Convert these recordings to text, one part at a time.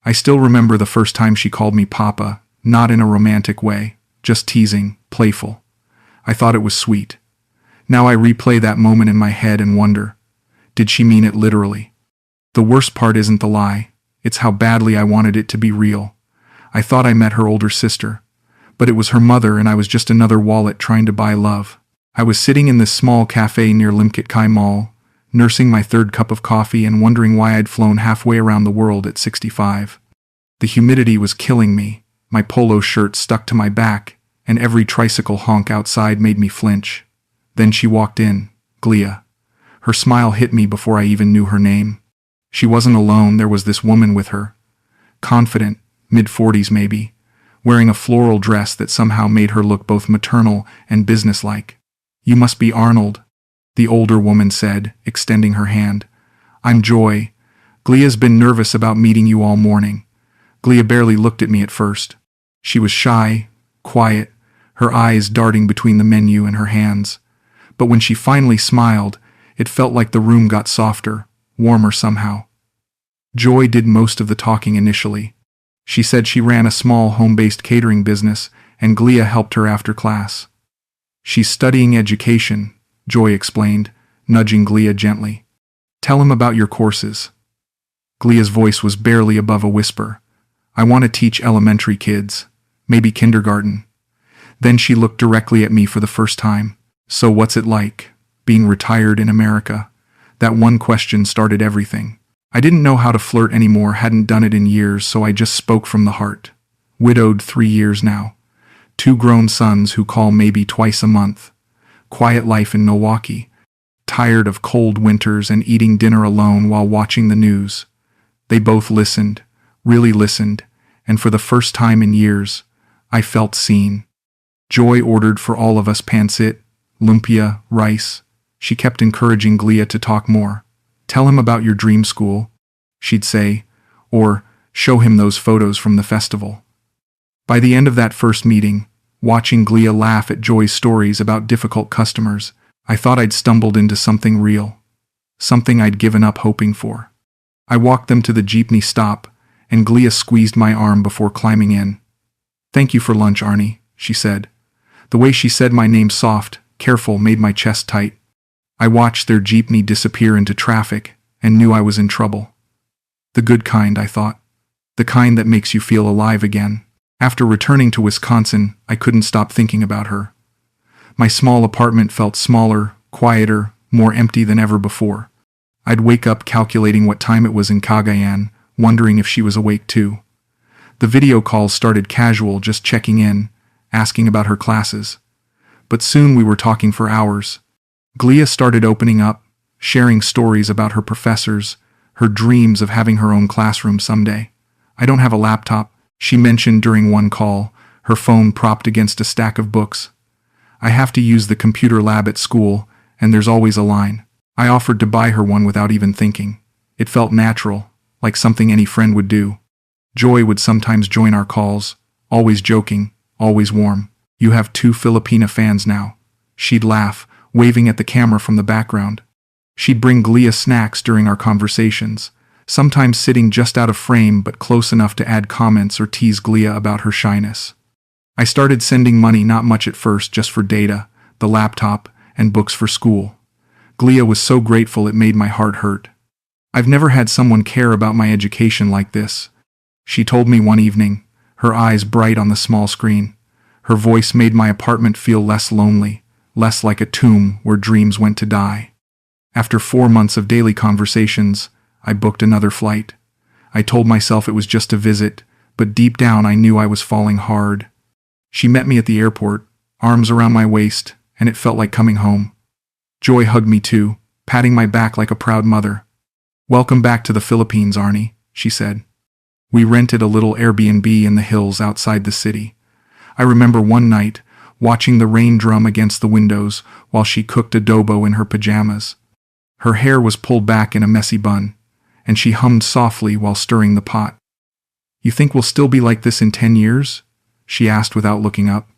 I still remember the first time she called me Papa, not in a romantic way, just teasing, playful. I thought it was sweet. Now I replay that moment in my head and wonder, did she mean it literally? The worst part isn't the lie, it's how badly I wanted it to be real. I thought I met her older sister, but it was her mother and I was just another wallet trying to buy love. I was sitting in this small cafe near Limkit Kai Mall, nursing my third cup of coffee and wondering why I'd flown halfway around the world at 65. The humidity was killing me, my polo shirt stuck to my back, and every tricycle honk outside made me flinch. Then she walked in, Gleah. Her smile hit me before I even knew her name. She wasn't alone, there was this woman with her. Confident, mid-40s maybe, wearing a floral dress that somehow made her look both maternal and businesslike. "You must be Arnold," the older woman said, extending her hand. "I'm Joy. Gleah's been nervous about meeting you all morning." Gleah barely looked at me at first. She was shy, quiet, her eyes darting between the menu and her hands. But when she finally smiled, it felt like the room got softer, warmer somehow. Joy did most of the talking initially. She said she ran a small home-based catering business, and Gleah helped her after class. "She's studying education," Joy explained, nudging Gleah gently. "Tell him about your courses." Gleah's voice was barely above a whisper. "I want to teach elementary kids, maybe kindergarten." Then she looked directly at me for the first time. "So what's it like, being retired in America?" That one question started everything. I didn't know how to flirt anymore, hadn't done it in years, so I just spoke from the heart. Widowed 3 years now. 2 grown sons who call maybe twice a month. Quiet life in Milwaukee. Tired of cold winters and eating dinner alone while watching the news. They both listened, really listened, and for the first time in years, I felt seen. Joy ordered for all of us pancit, lumpia, rice. She kept encouraging Gleah to talk more. "Tell him about your dream school," she'd say, or "show him those photos from the festival." By the end of that first meeting, watching Gleah laugh at Joy's stories about difficult customers, I thought I'd stumbled into something real, something I'd given up hoping for. I walked them to the jeepney stop, and Gleah squeezed my arm before climbing in. "Thank you for lunch, Arnie," she said. The way she said my name soft, careful, made my chest tight. I watched their jeepney disappear into traffic and knew I was in trouble. The good kind, I thought. The kind that makes you feel alive again. After returning to Wisconsin, I couldn't stop thinking about her. My small apartment felt smaller, quieter, more empty than ever before. I'd wake up calculating what time it was in Cagayan, wondering if she was awake too. The video calls started casual, just checking in, asking about her classes. But soon we were talking for hours. Gleah started opening up, sharing stories about her professors, her dreams of having her own classroom someday. "I don't have a laptop," she mentioned during one call, her phone propped against a stack of books. "I have to use the computer lab at school, and there's always a line." I offered to buy her one without even thinking. It felt natural, like something any friend would do. Joy would sometimes join our calls, always joking, always warm. "You have 2 Filipina fans now." She'd laugh, waving at the camera from the background. She'd bring Gleah snacks during our conversations, sometimes sitting just out of frame but close enough to add comments or tease Gleah about her shyness. I started sending money, not much at first, just for data, the laptop, and books for school. Gleah was so grateful it made my heart hurt. "I've never had someone care about my education like this," she told me one evening, her eyes bright on the small screen. Her voice made my apartment feel less lonely, less like a tomb where dreams went to die. After 4 months of daily conversations, I booked another flight. I told myself it was just a visit, but deep down I knew I was falling hard. She met me at the airport, arms around my waist, and it felt like coming home. Joy hugged me too, patting my back like a proud mother. "Welcome back to the Philippines, Arnie," she said. We rented a little Airbnb in the hills outside the city. I remember one night, watching the rain drum against the windows while she cooked adobo in her pajamas. Her hair was pulled back in a messy bun, and she hummed softly while stirring the pot. "You think we'll still be like this in 10 years? She asked without looking up.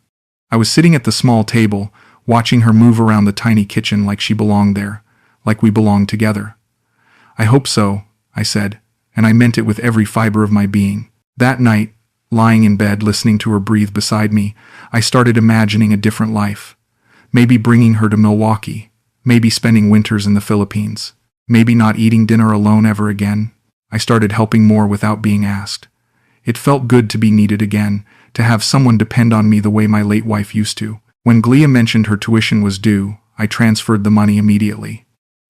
I was sitting at the small table, watching her move around the tiny kitchen like she belonged there, like we belonged together. "I hope so," I said, and I meant it with every fiber of my being. That night, lying in bed listening to her breathe beside me, I started imagining a different life. Maybe bringing her to Milwaukee, maybe spending winters in the Philippines, maybe not eating dinner alone ever again. I started helping more without being asked. It felt good to be needed again, to have someone depend on me the way my late wife used to. When Gleah mentioned her tuition was due, I transferred the money immediately.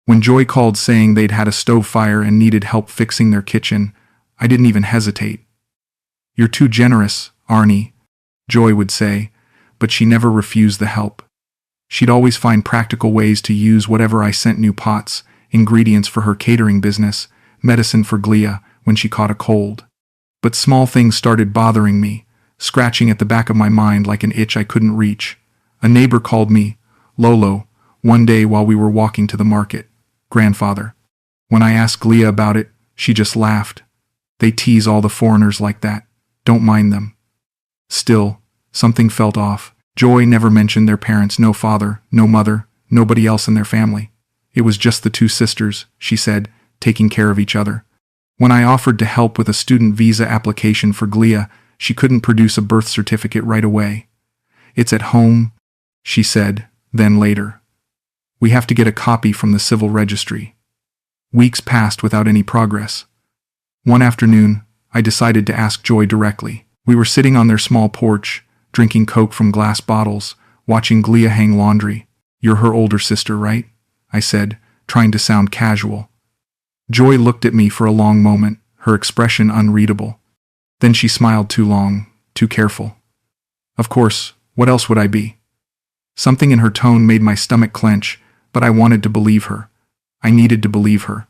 When Joy called saying they'd had a stove fire and needed help fixing their kitchen, I didn't even hesitate. "You're too generous, Arnie," Joy would say, but she never refused the help. She'd always find practical ways to use whatever I sent: new pots, ingredients for her catering business, medicine for Gleah when she caught a cold. But small things started bothering me, scratching at the back of my mind like an itch I couldn't reach. A neighbor called me Lolo one day while we were walking to the market. "Grandfather." When I asked Gleah about it, she just laughed. "They tease all the foreigners like that. Don't mind them." Still, something felt off. Joy never mentioned their parents: no father, no mother, nobody else in their family. It was just the two sisters, she said, taking care of each other. When I offered to help with a student visa application for Gleah, she couldn't produce a birth certificate right away. "It's at home," she said, then later. "We have to get a copy from the civil registry." Weeks passed without any progress. One afternoon, I decided to ask Joy directly. We were sitting on their small porch, drinking Coke from glass bottles, watching Gleah hang laundry. "You're her older sister, right?" I said, trying to sound casual. Joy looked at me for a long moment, her expression unreadable. Then she smiled too long, too careful. "Of course, what else would I be?" Something in her tone made my stomach clench, but I wanted to believe her. I needed to believe her.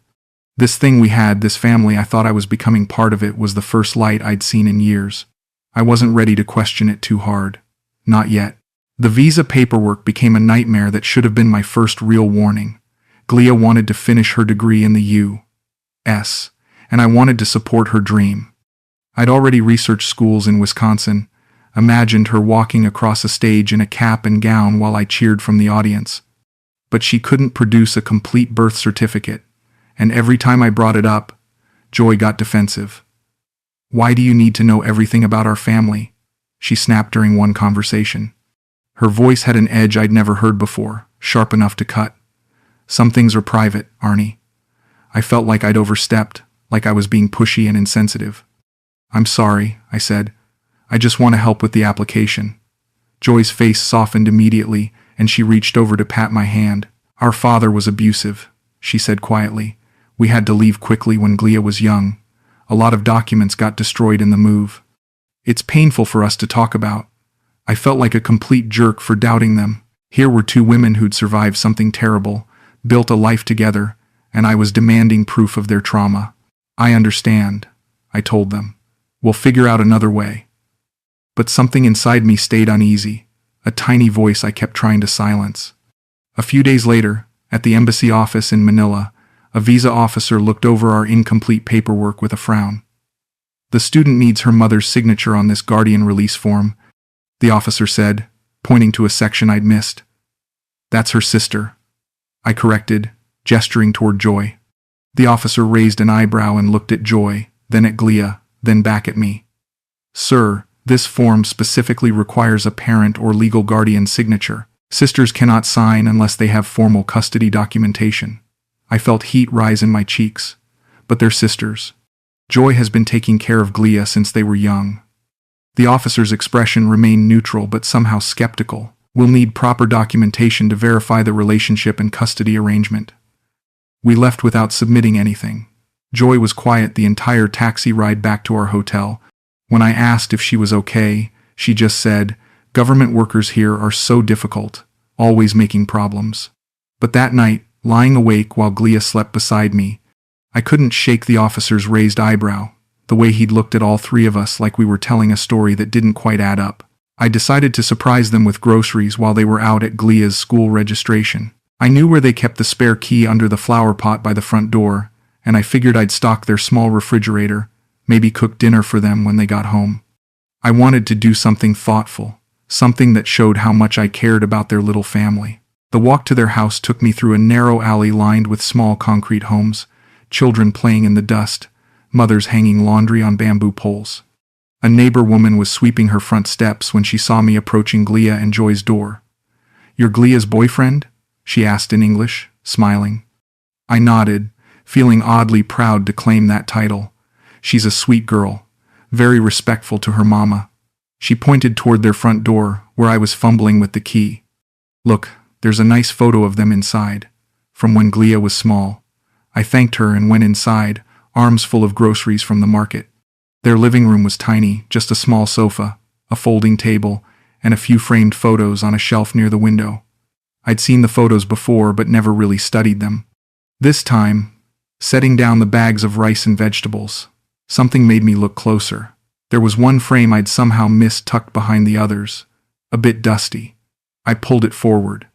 This thing we had, this family, I thought I was becoming part of it, was the first light I'd seen in years. I wasn't ready to question it too hard. Not yet. The visa paperwork became a nightmare that should have been my first real warning. Gleah wanted to finish her degree in the U.S., and I wanted to support her dream. I'd already researched schools in Wisconsin, imagined her walking across a stage in a cap and gown while I cheered from the audience. But she couldn't produce a complete birth certificate, and every time I brought it up, Joy got defensive. "Why do you need to know everything about our family?" she snapped during one conversation. Her voice had an edge I'd never heard before, sharp enough to cut. "Some things are private, Arnie." I felt like I'd overstepped, like I was being pushy and insensitive. "I'm sorry," I said. "I just want to help with the application." Joy's face softened immediately, and she reached over to pat my hand. "Our father was abusive," she said quietly. "We had to leave quickly when Gleah was young. A lot of documents got destroyed in the move. It's painful for us to talk about." I felt like a complete jerk for doubting them. Here were two women who'd survived something terrible, built a life together, and I was demanding proof of their trauma. "I understand," I told them. "We'll figure out another way." But something inside me stayed uneasy, a tiny voice I kept trying to silence. A few days later, at the embassy office in Manila, a visa officer looked over our incomplete paperwork with a frown. "The student needs her mother's signature on this guardian release form," the officer said, pointing to a section I'd missed. "That's her sister," I corrected, gesturing toward Joy. The officer raised an eyebrow and looked at Joy, then at Gleah, then back at me. "Sir, this form specifically requires a parent or legal guardian signature. Sisters cannot sign unless they have formal custody documentation." I felt heat rise in my cheeks. "But they're sisters. Joy has been taking care of Gleah since they were young." The officer's expression remained neutral but somehow skeptical. "We'll need proper documentation to verify the relationship and custody arrangement." We left without submitting anything. Joy was quiet the entire taxi ride back to our hotel. When I asked if she was okay, she just said, "Government workers here are so difficult, always making problems." But that night, lying awake while Gleah slept beside me, I couldn't shake the officer's raised eyebrow, the way he'd looked at all three of us like we were telling a story that didn't quite add up. I decided to surprise them with groceries while they were out at Gleah's school registration. I knew where they kept the spare key under the flower pot by the front door, and I figured I'd stock their small refrigerator, maybe cook dinner for them when they got home. I wanted to do something thoughtful, something that showed how much I cared about their little family. The walk to their house took me through a narrow alley lined with small concrete homes, children playing in the dust, mothers hanging laundry on bamboo poles. A neighbor woman was sweeping her front steps when she saw me approaching Gleah and Joy's door. "You're Gleah's boyfriend?" she asked in English, smiling. I nodded, feeling oddly proud to claim that title. "She's a sweet girl, very respectful to her mama." She pointed toward their front door, where I was fumbling with the key. "Look, there's a nice photo of them inside, from when Gleah was small." I thanked her and went inside, arms full of groceries from the market. Their living room was tiny, just a small sofa, a folding table, and a few framed photos on a shelf near the window. I'd seen the photos before but never really studied them. This time, setting down the bags of rice and vegetables, something made me look closer. There was one frame I'd somehow missed tucked behind the others, a bit dusty. I pulled it forward.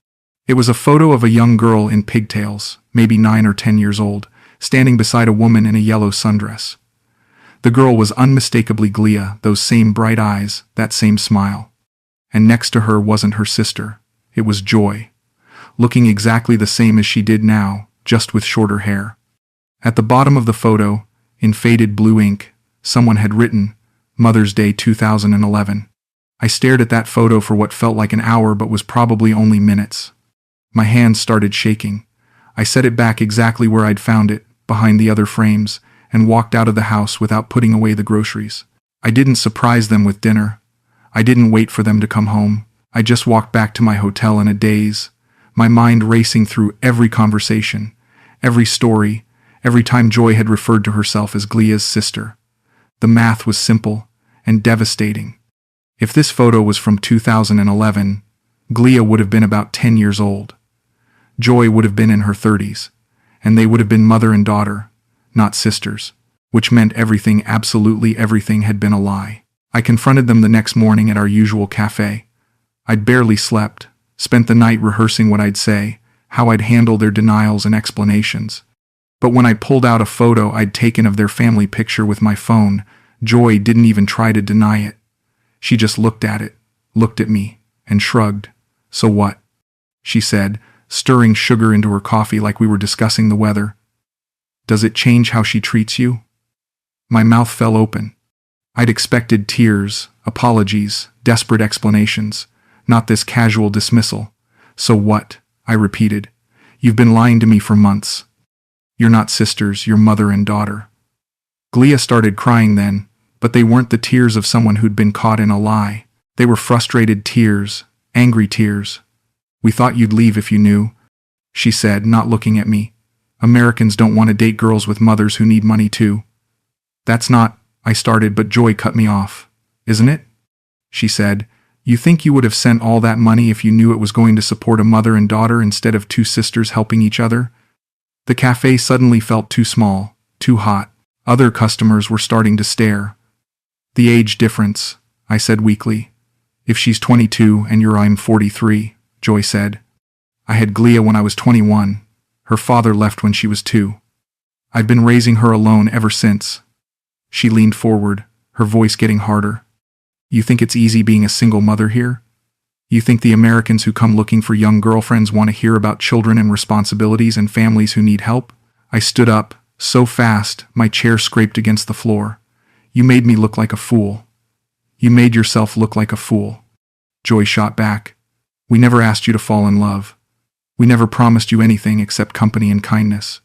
It was a photo of a young girl in pigtails, maybe 9 or 10 years old, standing beside a woman in a yellow sundress. The girl was unmistakably Gleah, those same bright eyes, that same smile. And next to her wasn't her sister, it was Joy, looking exactly the same as she did now, just with shorter hair. At the bottom of the photo, in faded blue ink, someone had written, "Mother's Day 2011. I stared at that photo for what felt like an hour but was probably only minutes. My hands started shaking. I set it back exactly where I'd found it, behind the other frames, and walked out of the house without putting away the groceries. I didn't surprise them with dinner. I didn't wait for them to come home. I just walked back to my hotel in a daze, my mind racing through every conversation, every story, every time Joy had referred to herself as Gleah's sister. The math was simple and devastating. If this photo was from 2011, Gleah would have been about 10 years old. Joy would have been in her 30s, and they would have been mother and daughter, not sisters, which meant everything, absolutely everything, had been a lie. I confronted them the next morning at our usual café. I'd barely slept, spent the night rehearsing what I'd say, how I'd handle their denials and explanations. But when I pulled out a photo I'd taken of their family picture with my phone, Joy didn't even try to deny it. She just looked at it, looked at me, and shrugged. "So what?" she said, stirring sugar into her coffee like we were discussing the weather. "Does it change how she treats you?" My mouth fell open. I'd expected tears, apologies, desperate explanations, not this casual dismissal. "So what?" I repeated. "You've been lying to me for months. You're not sisters, you're mother and daughter." Gleah started crying then, but they weren't the tears of someone who'd been caught in a lie. They were frustrated tears, angry tears. "We thought you'd leave if you knew," she said, not looking at me. "Americans don't want to date girls with mothers who need money too." "That's not," I started, but Joy cut me off. "Isn't it?" she said. "You think you would have sent all that money if you knew it was going to support a mother and daughter instead of two sisters helping each other?" The cafe suddenly felt too small, too hot. Other customers were starting to stare. "The age difference," I said weakly. "If she's 22 and I'm 43, Joy said. "I had Gleah when I was 21. Her father left when she was 2. I've been raising her alone ever since." She leaned forward, her voice getting harder. "You think it's easy being a single mother here? You think the Americans who come looking for young girlfriends want to hear about children and responsibilities and families who need help?" I stood up, so fast my chair scraped against the floor. "You made me look like a fool. You made yourself look like a fool." Joy shot back. "We never asked you to fall in love. We never promised you anything except company and kindness."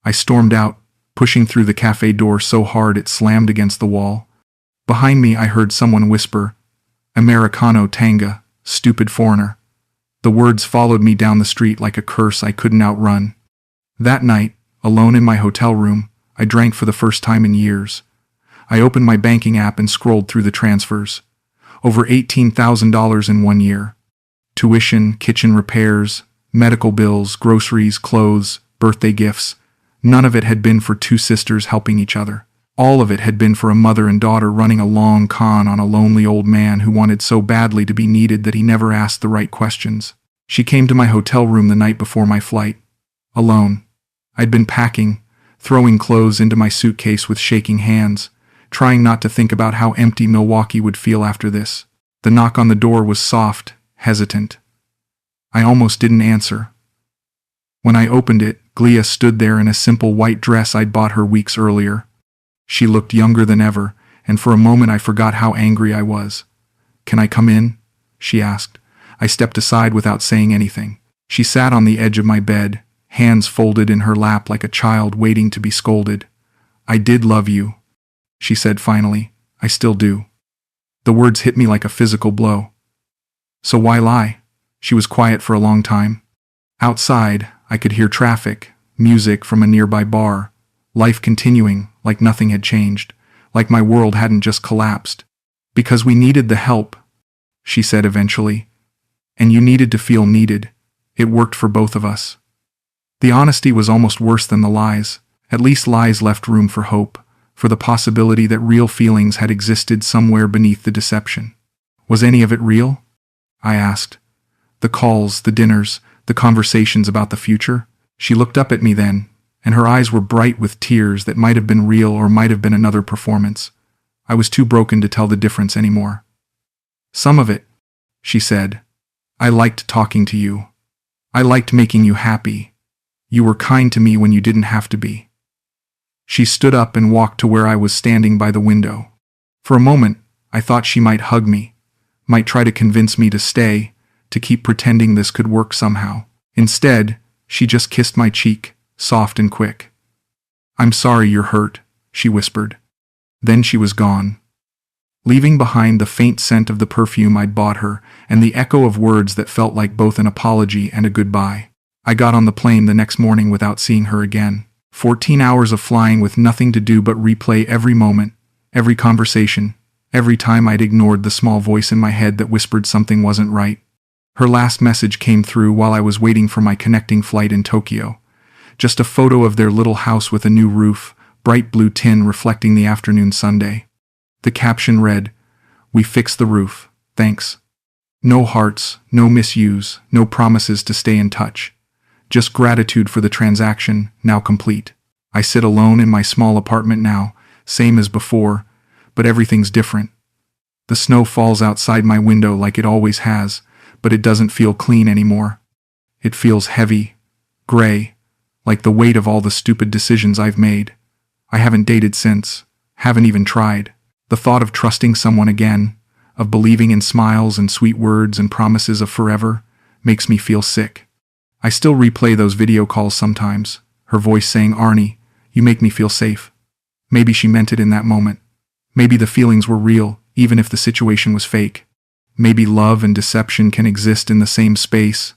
I stormed out, pushing through the cafe door so hard it slammed against the wall. Behind me I heard someone whisper, "Americano tanga, stupid foreigner." The words followed me down the street like a curse I couldn't outrun. That night, alone in my hotel room, I drank for the first time in years. I opened my banking app and scrolled through the transfers. Over $18,000 in 1 year. Tuition, kitchen repairs, medical bills, groceries, clothes, birthday gifts. None of it had been for two sisters helping each other. All of it had been for a mother and daughter running a long con on a lonely old man who wanted so badly to be needed that he never asked the right questions. She came to my hotel room the night before my flight. Alone. I'd been packing, throwing clothes into my suitcase with shaking hands, trying not to think about how empty Milwaukee would feel after this. The knock on the door was soft, hesitant. I almost didn't answer. When I opened it, Gleah stood there in a simple white dress I'd bought her weeks earlier. She looked younger than ever, and for a moment I forgot how angry I was. "Can I come in?" she asked. I stepped aside without saying anything. She sat on the edge of my bed, hands folded in her lap like a child waiting to be scolded. "I did love you," she said finally. "I still do." The words hit me like a physical blow. "So why lie?" She was quiet for a long time. Outside, I could hear traffic, music from a nearby bar, life continuing like nothing had changed, like my world hadn't just collapsed. "Because we needed the help," she said eventually. "And you needed to feel needed. It worked for both of us." The honesty was almost worse than the lies. At least lies left room for hope, for the possibility that real feelings had existed somewhere beneath the deception. "Was any of it real?" I asked. "The calls, the dinners, the conversations about the future?" She looked up at me then, and her eyes were bright with tears that might have been real or might have been another performance. I was too broken to tell the difference anymore. "Some of it," she said. "I liked talking to you. I liked making you happy. You were kind to me when you didn't have to be." She stood up and walked to where I was standing by the window. For a moment, I thought she might hug me, might try to convince me to stay, to keep pretending this could work somehow. Instead, she just kissed my cheek, soft and quick. "I'm sorry you're hurt," she whispered. Then she was gone, leaving behind the faint scent of the perfume I'd bought her and the echo of words that felt like both an apology and a goodbye. I got on the plane the next morning without seeing her again. 14 hours of flying with nothing to do but replay every moment, every conversation, every time I'd ignored the small voice in my head that whispered something wasn't right. Her last message came through while I was waiting for my connecting flight in Tokyo. Just a photo of their little house with a new roof, bright blue tin reflecting the afternoon Sunday. The caption read, "We fixed the roof, thanks." No hearts, no misuse, no promises to stay in touch. Just gratitude for the transaction, now complete. I sit alone in my small apartment now, same as before, but everything's different. The snow falls outside my window like it always has, but it doesn't feel clean anymore. It feels heavy, gray, like the weight of all the stupid decisions I've made. I haven't dated since, haven't even tried. The thought of trusting someone again, of believing in smiles and sweet words and promises of forever, makes me feel sick. I still replay those video calls sometimes, her voice saying, "Arnie, you make me feel safe." Maybe she meant it in that moment. Maybe the feelings were real, even if the situation was fake. Maybe love and deception can exist in the same space,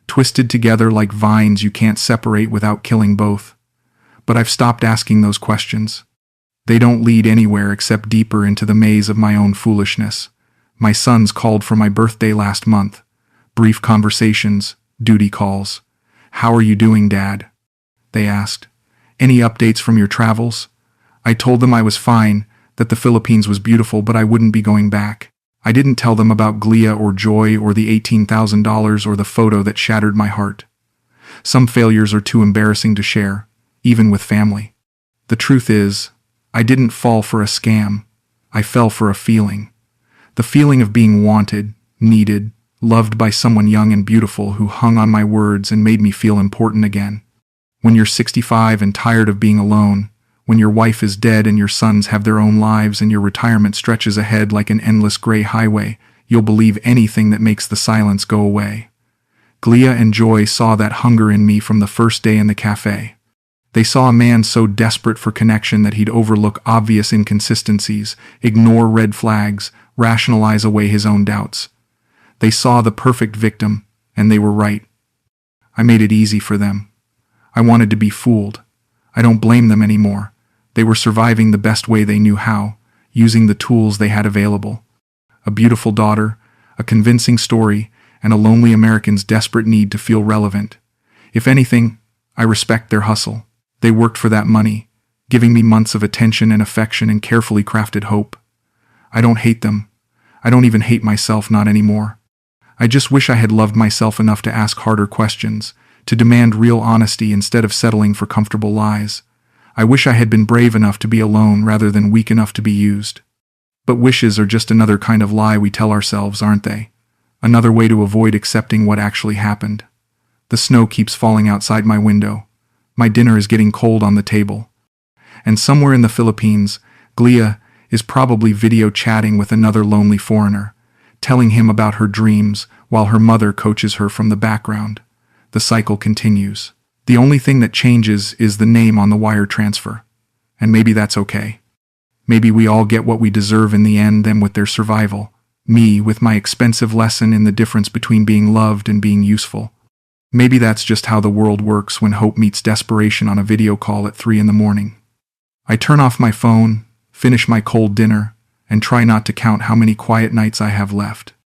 twisted together like vines you can't separate without killing both. But I've stopped asking those questions. They don't lead anywhere except deeper into the maze of my own foolishness. My sons called for my birthday last month. Brief conversations, duty calls. "How are you doing, Dad?" they asked. "Any updates from your travels?" I told them I was fine, that the Philippines was beautiful, but I wouldn't be going back. I didn't tell them about Gleah or Joy or the $18,000 or the photo that shattered my heart. Some failures are too embarrassing to share, even with family. The truth is, I didn't fall for a scam. I fell for a feeling. The feeling of being wanted, needed, loved by someone young and beautiful who hung on my words and made me feel important again. When you're 65 and tired of being alone, when your wife is dead and your sons have their own lives and your retirement stretches ahead like an endless gray highway, you'll believe anything that makes the silence go away. Gleah and Joy saw that hunger in me from the first day in the café. They saw a man so desperate for connection that he'd overlook obvious inconsistencies, ignore red flags, rationalize away his own doubts. They saw the perfect victim, and they were right. I made it easy for them. I wanted to be fooled. I don't blame them anymore. They were surviving the best way they knew how, using the tools they had available. A beautiful daughter, a convincing story, and a lonely American's desperate need to feel relevant. If anything, I respect their hustle. They worked for that money, giving me months of attention and affection and carefully crafted hope. I don't hate them. I don't even hate myself, not anymore. I just wish I had loved myself enough to ask harder questions, to demand real honesty instead of settling for comfortable lies. I wish I had been brave enough to be alone rather than weak enough to be used. But wishes are just another kind of lie we tell ourselves, aren't they? Another way to avoid accepting what actually happened. The snow keeps falling outside my window. My dinner is getting cold on the table. And somewhere in the Philippines, Gleah is probably video chatting with another lonely foreigner, telling him about her dreams while her mother coaches her from the background. The cycle continues. The only thing that changes is the name on the wire transfer. And maybe that's okay. Maybe we all get what we deserve in the end, them with their survival. Me with my expensive lesson in the difference between being loved and being useful. Maybe that's just how the world works when hope meets desperation on a video call at 3 in the morning. I turn off my phone, finish my cold dinner, and try not to count how many quiet nights I have left.